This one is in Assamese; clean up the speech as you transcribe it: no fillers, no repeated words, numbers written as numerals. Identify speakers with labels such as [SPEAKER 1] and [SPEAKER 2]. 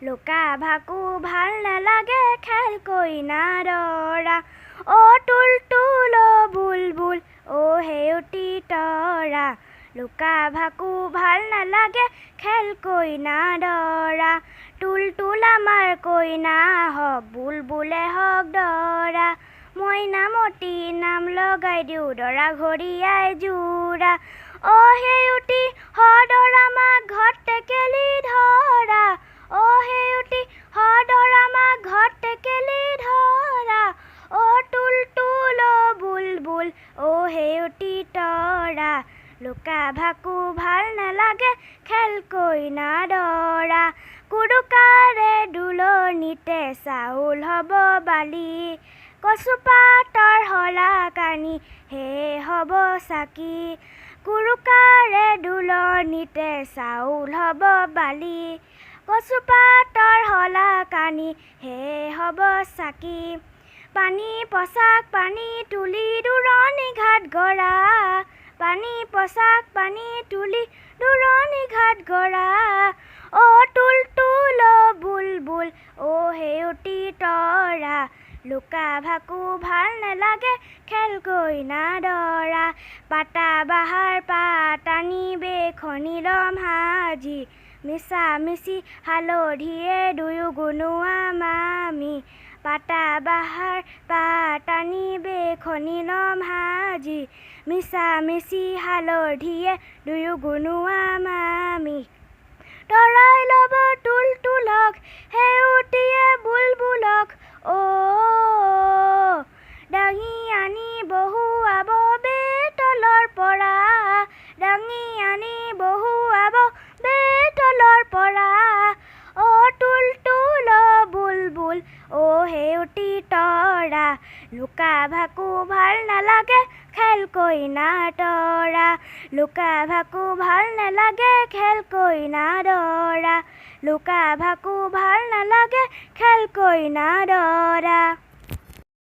[SPEAKER 1] লুকা ভাকু ভাল নালাগে খেল কইনা দৰা অ তুল তুল বুলবুল অ হেউতি তৰা লুকা ভাকু ভাল নালাগে খেল কইনা দৰা তুল তুল আমাৰ কইনা হওক বুলবুলে হওক দৰা মইনামতী নাম লগাই দিওঁ দৰা ঘৰিয়াই জোৰা অ হেউতি হদৰা মাক ঘৰত টেকেলি ধৰা অ হেউতি হদৰা মাক ঘৰত টেকেলি ধৰা অ তুল তুল বুলবুল অ হেউতি তৰা লুকা ভাকু ভাল নালাগে খেল কইনা দৰা কুৰুকাৰে দুলনিতে চাউল হ'ব বালি কচুপাতৰ হলা কানি হে হ'ব চাকি কুৰুকাৰে দুলনিতে চাউল হ'ব বালি কচুপাতৰ হলা কানি হে হ'ব চাকি পানী পচাক পানী তুলি দূৰণি ঘাট গৰা পানী পচাক পানী তুলি দূৰণি ঘাট গৰা অ তুল তুল বুলবুল অ হেউতি তৰা লুকা ভাকু ভাল নালাগে খেল কইনা দৰা পাতা বাহাৰ পাত আনি বেখনি লম সাজি মিছা মিছি হালধিয়ে দুয়ো গুণোৱা মামি পাতা বাহাৰ পাত আনি বেখনি লম সাজি মিছা মিছি হালধিয়ে দুয়ো গুণোৱা মামি তৰাই ল'ব তুল তুলক হেউতিয়ে বুলবুলক অ দাঙি আনি বহুৱাব বেতলৰ পৰা দাঙি আনি বহুৱাব বেতলৰ পৰা অ তুল তুল বুলবুল অ হেউতি তৰা লুকা ভাকু ভাল নালাগে খেল কইনা দৰা লুকা ভাকু ভাল নালাগে খেল কইনা দৰা লুকা ভাকু ভাল নালাগে খেল কইনা দৰা।